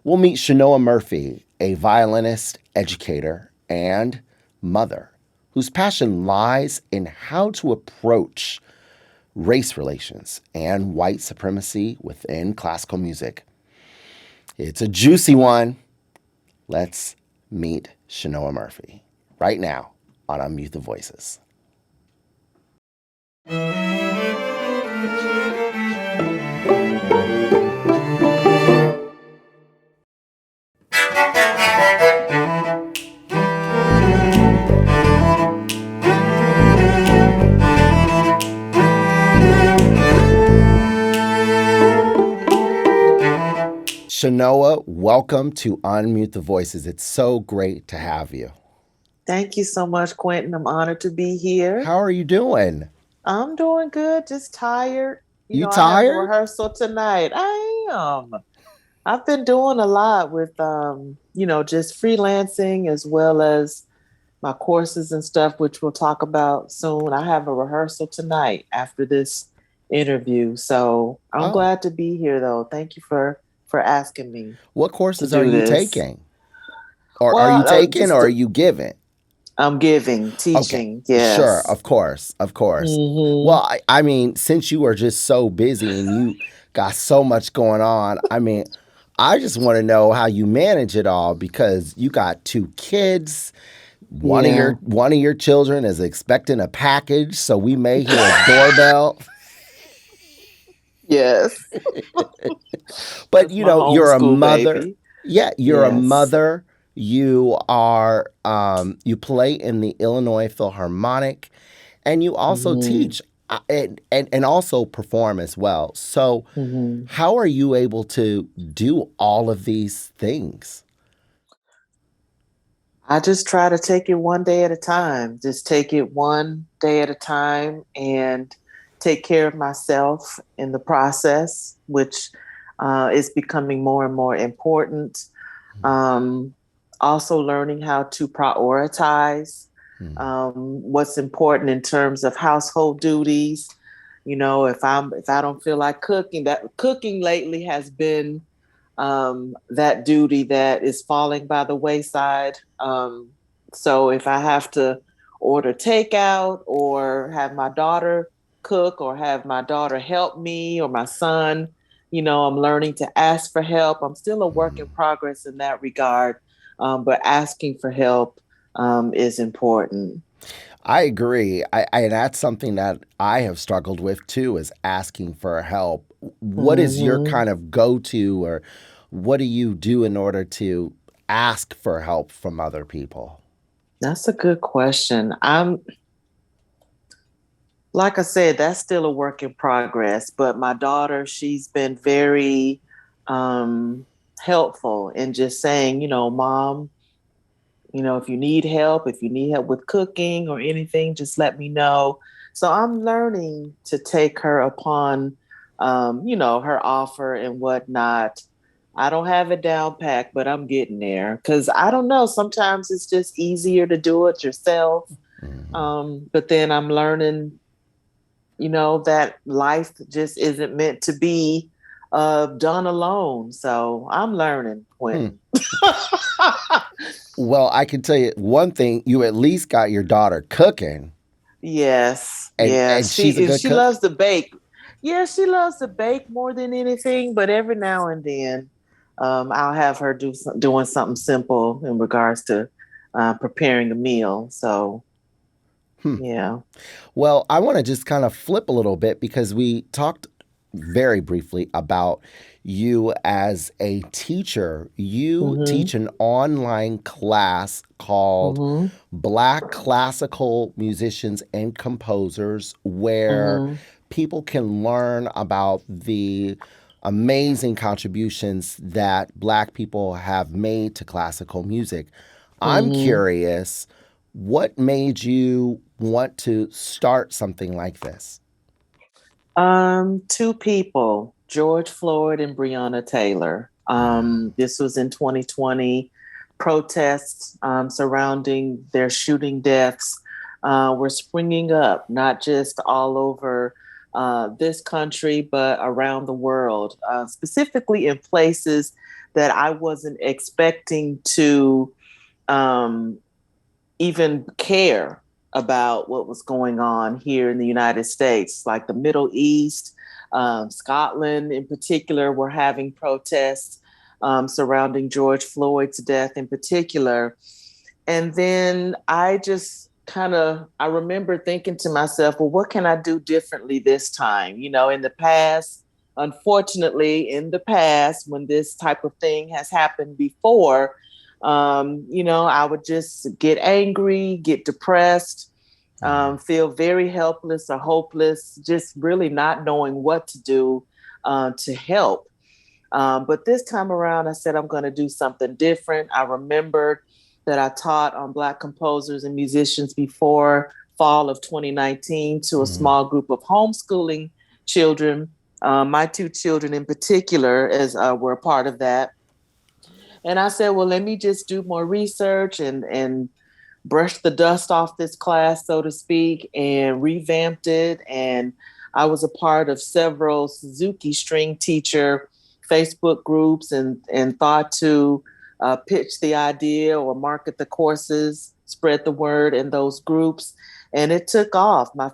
We'll meet Chenoa Murphy, a violinist, educator, and mother whose passion lies in how to approach race relations and white supremacy within classical music. It's a juicy one. Let's meet Chenoa Murphy right now on Unmute the Voices. Chenoa, welcome to Unmute the Voices. It's so great to have you. Thank you so much, Quinton. I'm honored to be here. How are you doing? I'm doing good, just tired. You I have a tired? rehearsal tonight. I am. I've been doing a lot with, just freelancing as well as my courses and stuff, which we'll talk about soon. I have a rehearsal tonight after this interview. So I'm glad to be here, though. Thank you for asking me. What courses are you taking? Or are you taking or are you giving? I'm giving, teaching, okay. Yes. Sure, of course. Mm-hmm. Well, I mean, since you are just so busy and you got so much going on, I mean, I just want to know how you manage it all because you got 2 kids. One of your children is expecting a package, so we may hear a doorbell. Yes. But you're a mother. Baby. Yeah, you're a mother. You are you play in the Illinois Philharmonic, and you also teach and also perform as well. So how are you able to do all of these things? I just try to take it one day at a time. Just take it one day at a time and take care of myself in the process, which is becoming more and more important. Also learning how to prioritize what's important in terms of household duties. If I don't feel like cooking, that cooking lately has been that duty that is falling by the wayside. So if I have to order takeout or have my daughter cook or have my daughter help me or my son, I'm learning to ask for help. I'm still a work in progress in that regard, but asking for help is important. I agree. And that's something that I have struggled with too, is asking for help. What is your kind of go-to, or what do you do in order to ask for help from other people? That's a good question. Like I said, that's still a work in progress, but my daughter, she's been very helpful in just saying, Mom, if you need help with cooking or anything, just let me know. So I'm learning to take her upon, her offer and whatnot. I don't have it down packed, but I'm getting there because I don't know. Sometimes it's just easier to do it yourself. But then I'm learning, that life just isn't meant to be done alone. So I'm learning, Quinton. Well, I can tell you one thing, you at least got your daughter cooking. Yes. And she's a good she cook? loves to bake. Yeah, she loves to bake more than anything, but every now and then I'll have her doing something simple in regards to preparing a meal. So, yeah. Well, I want to just kind of flip a little bit because we talked very briefly about you as a teacher. You teach an online class called Black Classical Musicians and Composers, where people can learn about the amazing contributions that Black people have made to classical music. I'm curious, what made you want to start something like this? 2 people, George Floyd and Breonna Taylor. This was in 2020. Protests surrounding their shooting deaths were springing up, not just all over this country, but around the world, specifically in places that I wasn't expecting to even care about what was going on here in the United States, like the Middle East, Scotland in particular, were having protests surrounding George Floyd's death in particular. And then I just I remember thinking to myself, well, what can I do differently this time? You know, in the past, unfortunately, when this type of thing has happened before, I would just get angry, get depressed, feel very helpless or hopeless, just really not knowing what to do to help. But this time around, I said, I'm going to do something different. I remembered that I taught on Black composers and musicians before fall of 2019 to a small group of homeschooling children. My two children in particular were a part of that. And I said, well, let me just do more research and brush the dust off this class, so to speak, and revamped it. And I was a part of several Suzuki string teacher Facebook groups and thought to pitch the idea or market the courses, spread the word in those groups. And it took off. My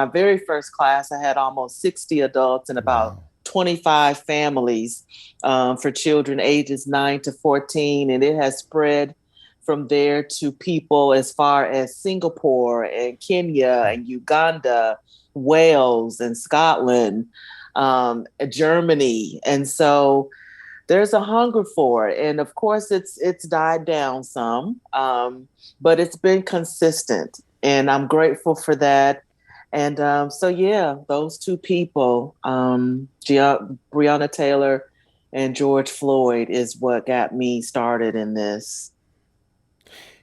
very first class, I had almost 60 adults and about 25 families for children ages 9 to 14. And it has spread from there to people as far as Singapore and Kenya and Uganda, Wales and Scotland, Germany. And so there's a hunger for it. And of course, it's died down some, but it's been consistent. And I'm grateful for that. And those two people, Breonna Taylor and George Floyd, is what got me started in this.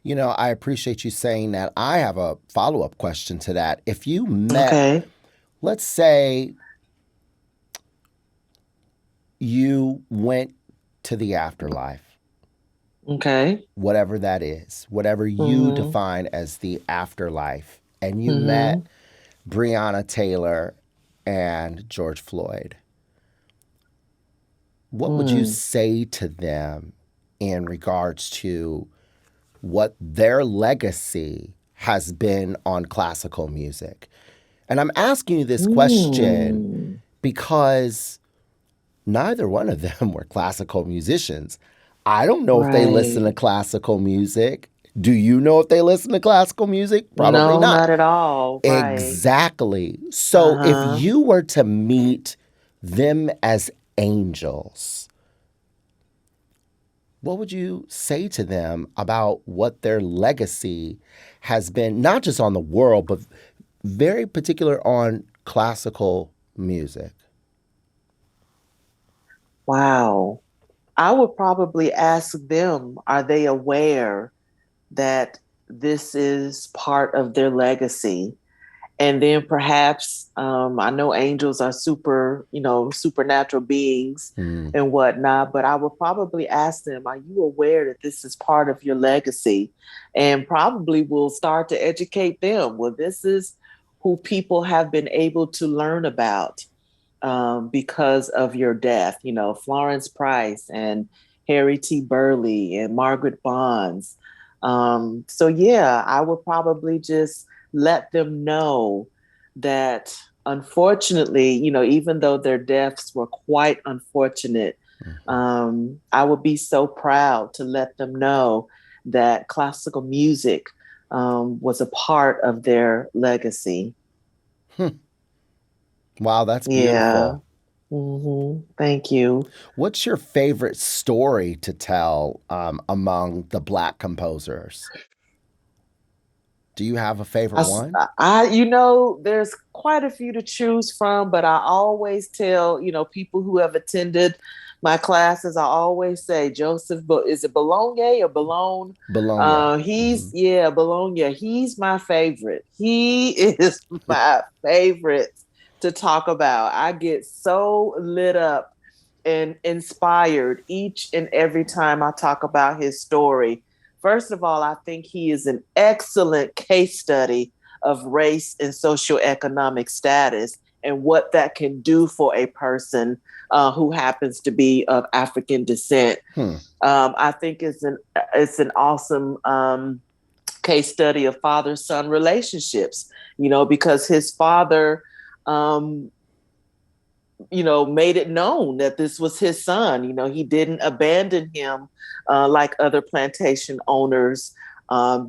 You know, I appreciate you saying that. I have a follow-up question to that. If you met, let's say you went to the afterlife. Okay. Whatever that is, whatever you define as the afterlife, and you met Breonna Taylor and George Floyd, what would you say to them in regards to what their legacy has been on classical music? And I'm asking you this question because neither one of them were classical musicians. I don't know if they listen to classical music. Do you know if they listen to classical music? Probably not. No, not at all. Exactly. So if you were to meet them as angels, what would you say to them about what their legacy has been, not just on the world, but very particular on classical music? Wow. I would probably ask them, are they aware that this is part of their legacy? And then perhaps, I know angels are supernatural beings and whatnot, but I would probably ask them, are you aware that this is part of your legacy? And probably will start to educate them. Well, this is who people have been able to learn about because of your death, Florence Price and Harry T. Burleigh and Margaret Bonds. I would probably just let them know that, unfortunately, even though their deaths were quite unfortunate, I would be so proud to let them know that classical music was a part of their legacy. Wow, that's beautiful. Thank you. What's your favorite story to tell among the Black composers? Do you have a favorite one? There's quite a few to choose from, but I always tell, people who have attended my classes, I always say Joseph, is it Bologna or Bologna? Bologna. Bologna. He's my favorite. He is my favorite to talk about. I get so lit up and inspired each and every time I talk about his story. First of all, I think he is an excellent case study of race and socioeconomic status and what that can do for a person who happens to be of African descent. I think it's an awesome case study of father-son relationships, because his father, made it known that this was his son. He didn't abandon him like other plantation owners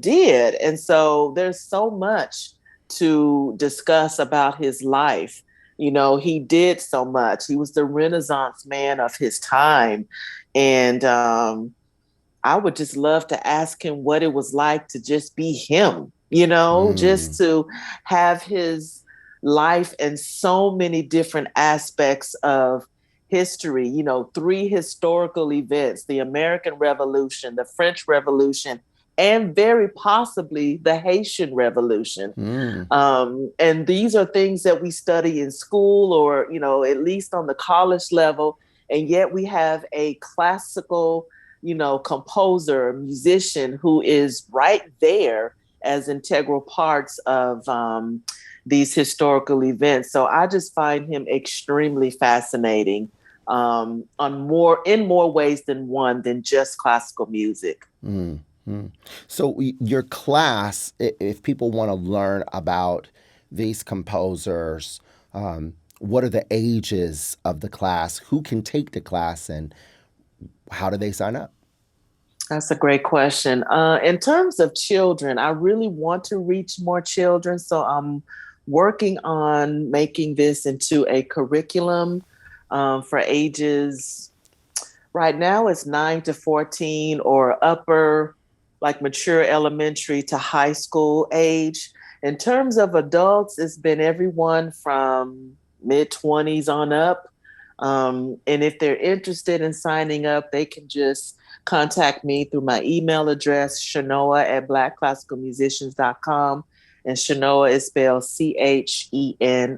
did. And so there's so much to discuss about his life. He did so much. He was the Renaissance man of his time. And I would just love to ask him what it was like to just be him, just to have his life and so many different aspects of history, 3 historical events, the American Revolution, the French Revolution, and very possibly the Haitian Revolution. And these are things that we study in school or, at least on the college level. And yet we have a classical, composer, musician who is right there as integral parts of these historical events. So I just find him extremely fascinating in more ways than one than just classical music. So your class, if people want to learn about these composers, what are the ages of the class? Who can take the class, and how do they sign up? That's a great question. In terms of children, I really want to reach more children. So I'm working on making this into a curriculum for ages. Right now it's 9 to 14 or upper, like mature elementary to high school age. In terms of adults, it's been everyone from mid-20s on up. And if they're interested in signing up, they can just contact me through my email address, Chenoa@blackclassicalmusicians.com. And Chenoa is spelled Chenoa.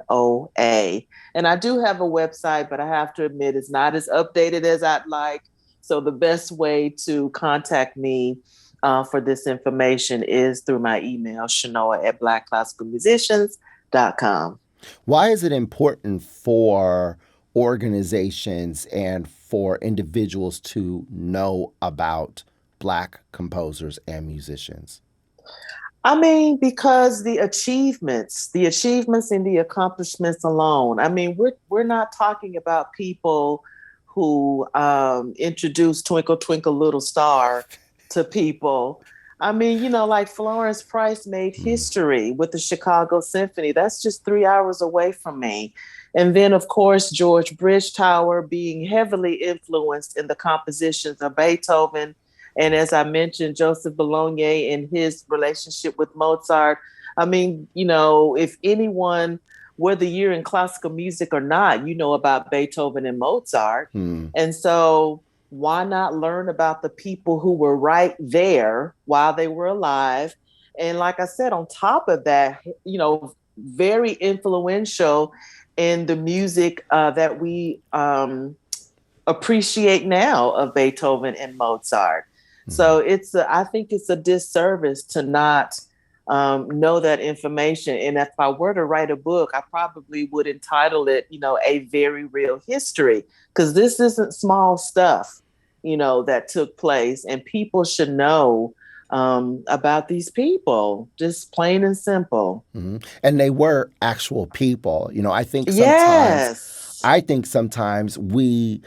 And I do have a website, but I have to admit it's not as updated as I'd like. So the best way to contact me for this information is through my email, Chenoa@blackclassicalmusicians.com. Why is it important for organizations and for individuals to know about Black composers and musicians? I mean, because the achievements and the accomplishments alone. I mean, we're not talking about people who introduced Twinkle Twinkle Little Star to people. I mean, like Florence Price made history with the Chicago Symphony. That's just 3 hours away from me. And then, of course, George Bridgetower being heavily influenced in the compositions of Beethoven. And as I mentioned, Joseph Bologna and his relationship with Mozart. I mean, if anyone, whether you're in classical music or not, you know about Beethoven and Mozart. And so why not learn about the people who were right there while they were alive? And like I said, on top of that, very influential in the music that we appreciate now of Beethoven and Mozart. So I think it's a disservice to not know that information. And if I were to write a book, I probably would entitle it, A Very Real History, because this isn't small stuff, that took place, and people should know about these people, just plain and simple. And they were actual people. I think sometimes we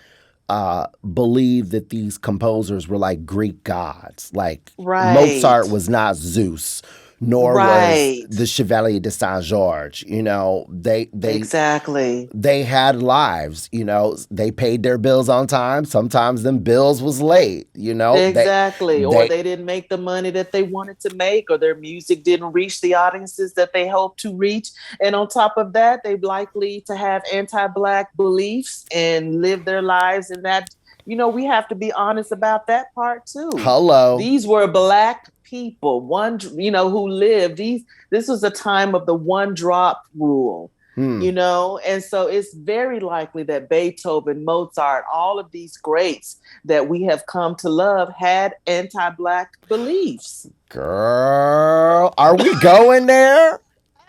believe that these composers were like Greek gods. Like Mozart was not Zeus, nor was the Chevalier de Saint George. They exactly. They had lives. They paid their bills on time. Sometimes them bills was late. Exactly. Or they didn't make the money that they wanted to make, or their music didn't reach the audiences that they hoped to reach. And on top of that, they likely to have anti-Black beliefs and live their lives in that. We have to be honest about that part too. Hello. These were Black people, who lived. This was a time of the one drop rule. And so it's very likely that Beethoven, Mozart, all of these greats that we have come to love had anti-Black beliefs. Girl, are we going there?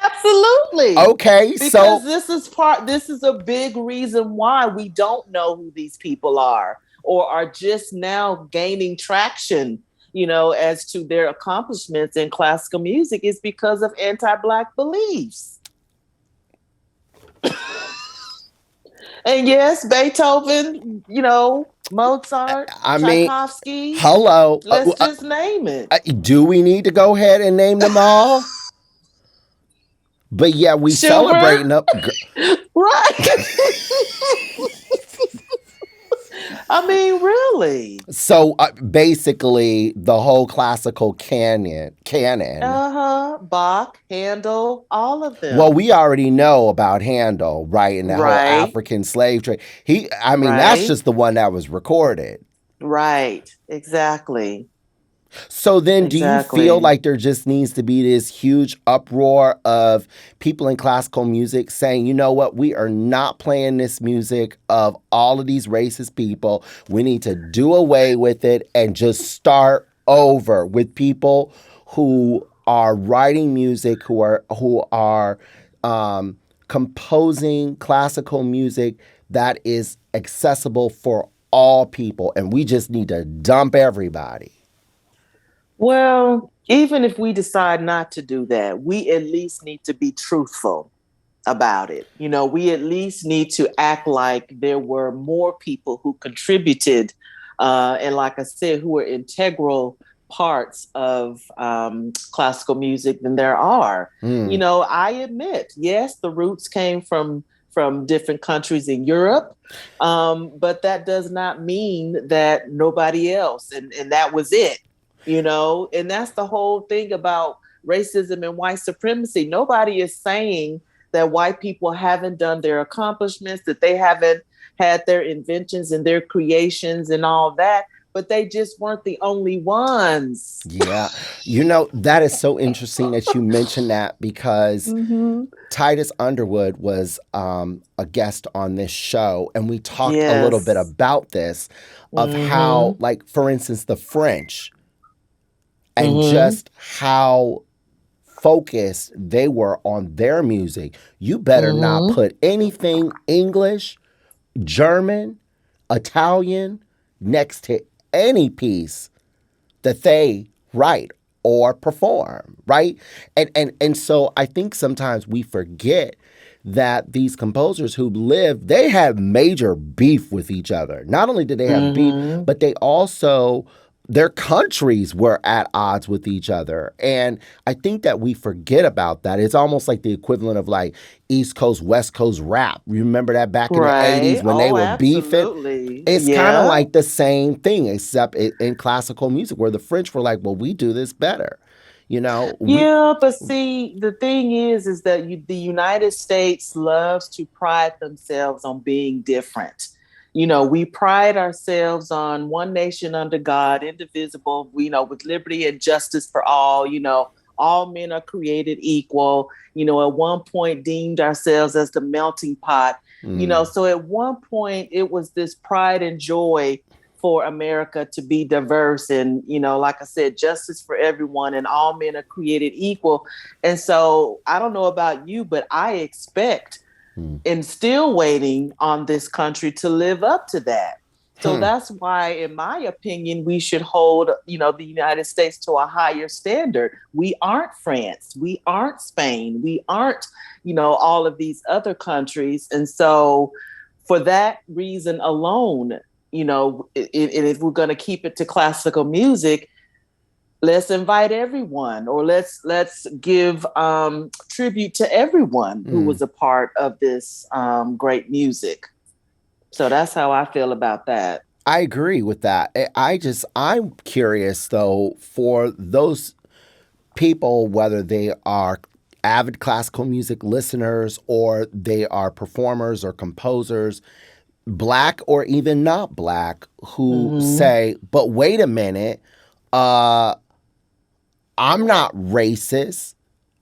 Absolutely. Okay, Because so this is a big reason why we don't know who these people are or are just now gaining traction, as to their accomplishments in classical music is because of anti-Black beliefs. And yes, Beethoven, Mozart, I mean, Tchaikovsky, hello. let's just name it. Do we need to go ahead and name them all? But yeah, we Schubert, celebrating them. right? I mean, really. So basically, the whole classical canon. Bach, Handel, all of them. Well, we already know about Handel, right? And that whole Right. African slave trade. That's Right. just the one that was recorded. Right. Exactly. So then do you feel Exactly. like there just needs to be this huge uproar of people in classical music saying, you know what, we are not playing this music of all of these racist people. We need to do away with it and just start over with people who are writing music, who are composing classical music that is accessible for all people, and we just need to dump everybody. Well, even if we decide not to do that, we at least need to be truthful about it. We at least need to act like there were more people who contributed, and like I said, who were integral parts of classical music than there are. I admit, yes, the roots came from different countries in Europe, but that does not mean that nobody else, and that was it. And that's the whole thing about racism and white supremacy. Nobody is saying that white people haven't done their accomplishments, that they haven't had their inventions and their creations and all that, but they just weren't the only ones. Yeah. That is so interesting that you mentioned that because Titus Underwood was a guest on this show, and we talked a little bit about this, of how, like, for instance, the French, and just how focused they were on their music. You better not put anything English, German, Italian next to any piece that they write or perform, right? And so I think sometimes we forget that these composers who lived, they had major beef with each other. Not only did they have beef, but they also, their countries were at odds with each other. And I think that we forget about that. It's almost like the equivalent of like East Coast, West Coast rap. Remember that back in the 80s when they were beefing? It's kind of like the same thing, except in classical music, where the French were like, well, we do this better. But see, the thing is that the United States loves to pride themselves on being different. We pride ourselves on one nation under God, indivisible, with liberty and justice for all. All men are created equal. At one point deemed ourselves as the melting pot. So at one point it was this pride and joy for America to be diverse and, like I said, justice for everyone and all men are created equal. And so I don't know about you, but I expect and still waiting on this country to live up to that. So that's why, in my opinion, we should hold, the United States to a higher standard. We aren't France. We aren't Spain. We aren't, all of these other countries. And so for that reason alone, if we're going to keep it to classical music, let's invite everyone, or let's give tribute to everyone who was a part of this great music. So that's how I feel about that. I agree with that. I'm curious though, for those people, whether they are avid classical music listeners or they are performers or composers, Black or even not Black, who say, but wait a minute, I'm not racist,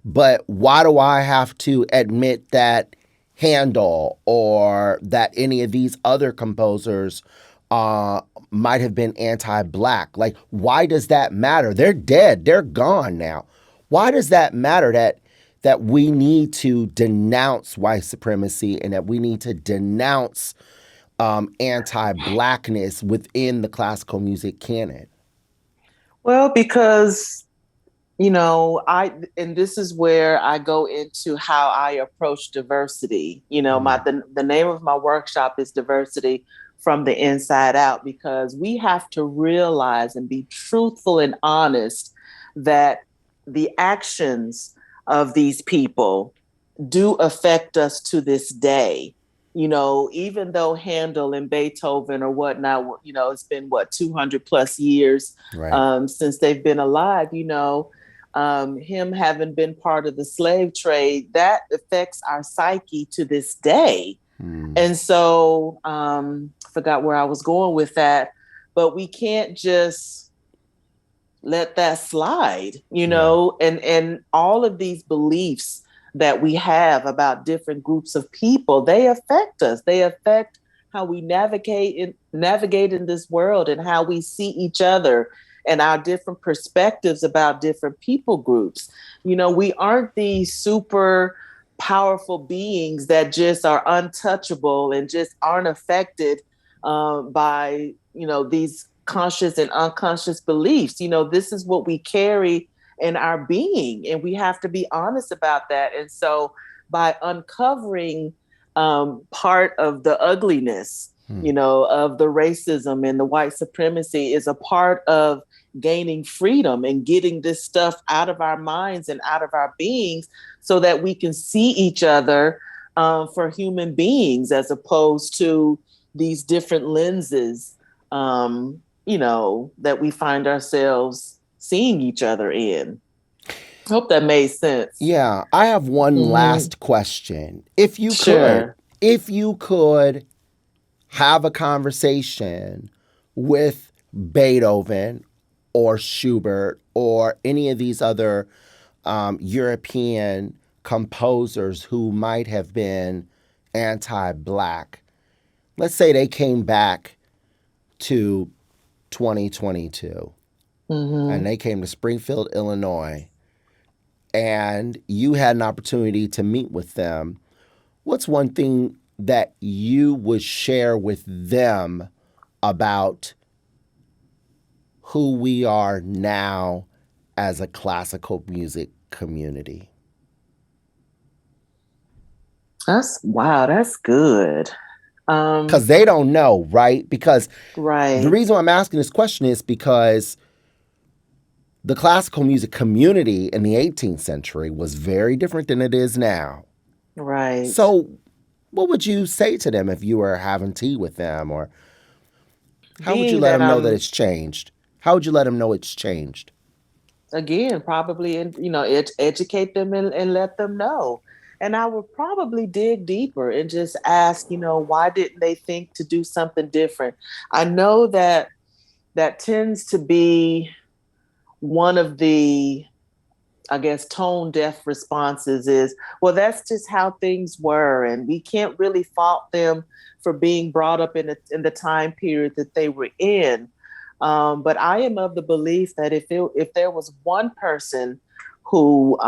but why do I have to admit that Handel or that any of these other composers might have been anti-Black? Like, why does that matter? They're dead. They're gone now. Why does that matter that that we need to denounce white supremacy and that we need to denounce anti-blackness within the classical music canon? Well, because and this is where I go into how I approach diversity. The name of my workshop is Diversity from the Inside Out, because we have to realize and be truthful and honest that the actions of these people do affect us to this day. Even though Handel and Beethoven or whatnot, it's been 200 plus years since they've been alive, him having been part of the slave trade, that affects our psyche to this day. And so, forgot where I was going with that, but we can't just let that slide, and all of these beliefs that we have about different groups of people, they affect us. They affect how we navigate in this world and how we see each other and our different perspectives about different people groups. We aren't these super powerful beings that just are untouchable and just aren't affected by, these conscious and unconscious beliefs. This is what we carry in our being, and we have to be honest about that. And so by uncovering part of the ugliness, of the racism and the white supremacy is a part of gaining freedom and getting this stuff out of our minds and out of our beings so that we can see each other for human beings as opposed to these different lenses, that we find ourselves seeing each other in. I hope that made sense. Yeah, I have one last question. If you could have a conversation with Beethoven or Schubert or any of these other European composers who might have been anti-Black, let's say they came back to 2022 and they came to Springfield, Illinois, and you had an opportunity to meet with them, what's one thing that you would share with them about who we are now as a classical music community? That's good. Because they don't know, right? Because the reason why I'm asking this question is because the classical music community in the 18th century was very different than it is now. Right. So what would you say to them if you were having tea with them? Or how would you let them know that it's changed? How would you let them know it's changed? Again, probably, educate them and let them know. And I would probably dig deeper and just ask, why didn't they think to do something different? I know that tends to be one of the, I guess, tone deaf responses is, well, that's just how things were. And we can't really fault them for being brought up in the time period that they were in. But I am of the belief that if there was one person who,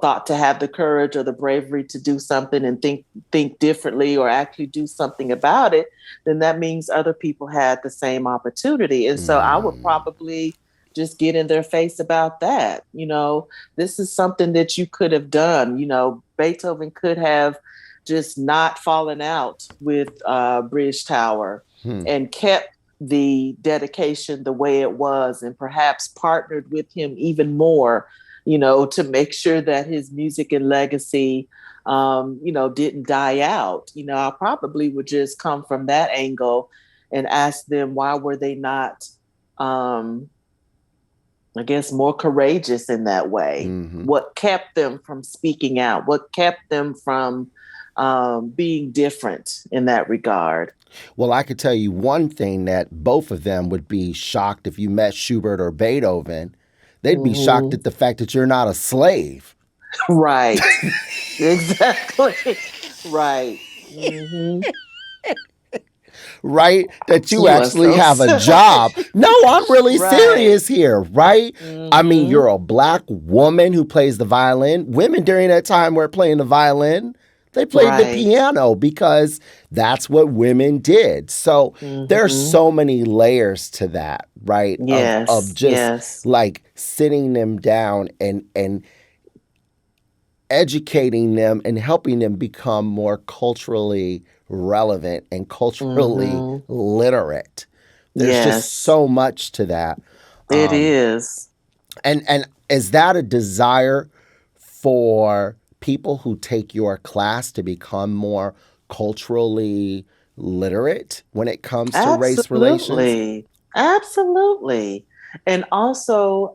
thought to have the courage or the bravery to do something and think differently or actually do something about it, then that means other people had the same opportunity. And so I would probably just get in their face about that. This is something that you could have done. Beethoven could have just not fallen out with Bridge Tower and kept the dedication the way it was and perhaps partnered with him even more, to make sure that his music and legacy, didn't die out. I probably would just come from that angle and ask them, why were they not, I guess, more courageous in that way? What kept them from speaking out? What kept them from being different in that regard? Well, I could tell you one thing, that both of them would be shocked if you met Schubert or Beethoven. They'd be shocked at the fact that you're not a slave. Right. Exactly. Right. right? That you You are actually so have a job. No, I'm really right. serious here, right? I mean, you're a Black woman who plays the violin. Women during that time were playing the violin. They played the Right. piano because that's what women did. So there's so many layers to that, right? Of Yes. just Yes. like sitting them down and educating them and helping them become more culturally relevant and culturally literate. There's just Yes. so much to that. It is. And is that a desire for people who take your class to become more culturally literate when it comes to race relations? Absolutely. Absolutely. And also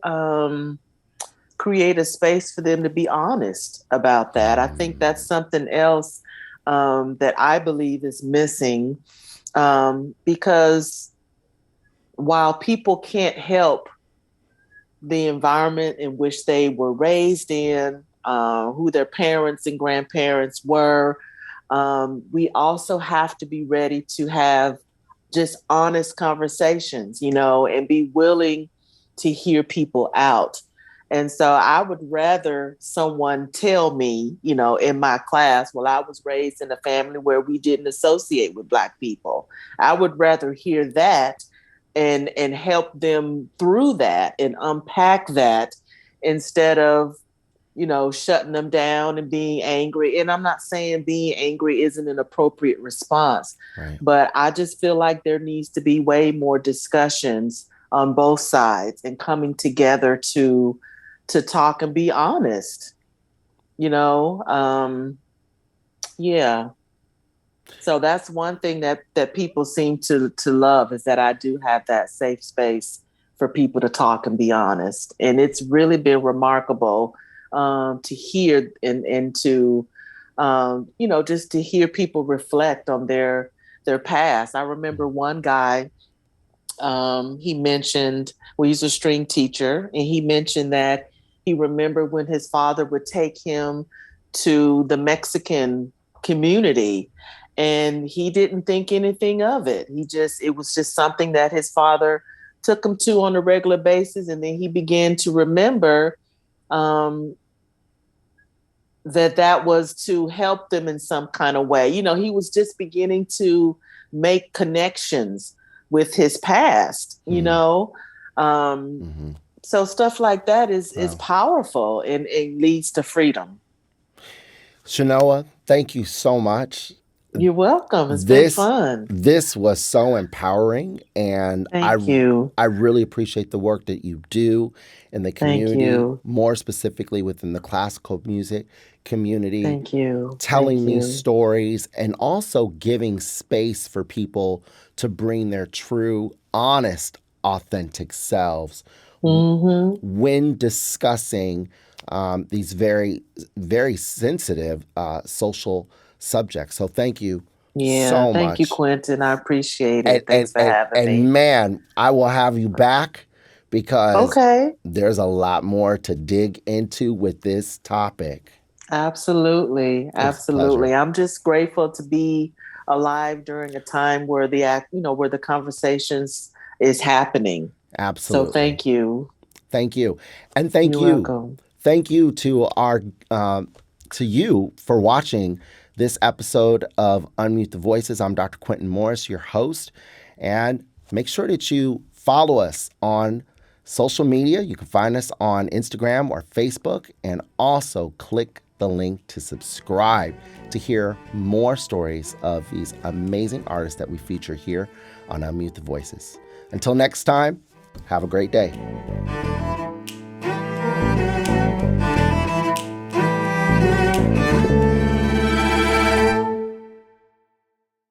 create a space for them to be honest about that. I think that's something else that I believe is missing because while people can't help the environment in which they were raised in, who their parents and grandparents were, we also have to be ready to have just honest conversations, and be willing to hear people out. And so I would rather someone tell me, in my class, well, I was raised in a family where we didn't associate with Black people. I would rather hear that and help them through that and unpack that instead of shutting them down and being angry. And I'm not saying being angry isn't an appropriate response, Right. but I just feel like there needs to be way more discussions on both sides and coming together to talk and be honest. Yeah. So that's one thing that people seem to love, is that I do have that safe space for people to talk and be honest. And it's really been remarkable to hear and to, just to hear people reflect on their past. I remember one guy, he mentioned, well, he's a string teacher, and he mentioned that he remembered when his father would take him to the Mexican community, and he didn't think anything of it. It was just something that his father took him to on a regular basis. And then he began to remember that was to help them in some kind of way. He was just beginning to make connections with his past, So stuff like that is powerful and it leads to freedom. Chenoa, thank you so much. You're welcome. It's been fun. This was so empowering, and Thank you. I really appreciate the work that you do in the community, Thank you. more specifically within the classical music community. Thank you. Telling these stories and also giving space for people to bring their true, honest, authentic selves when discussing these very, very sensitive social subjects. So thank you so much. Thank you, Quinton. I appreciate it. Thanks for having me. And man, I will have you back because there's a lot more to dig into with this topic. Absolutely. Absolutely. I'm just grateful to be alive during a time where where the conversations is happening. Absolutely. So thank you. Thank you. And thank You're welcome. Thank you to to you for watching this episode of Unmute the Voices. I'm Dr. Quinton Morris, your host. And make sure that you follow us on social media. You can find us on Instagram or Facebook, and also click the link to subscribe to hear more stories of these amazing artists that we feature here on Unmute the Voices. Until next time, have a great day.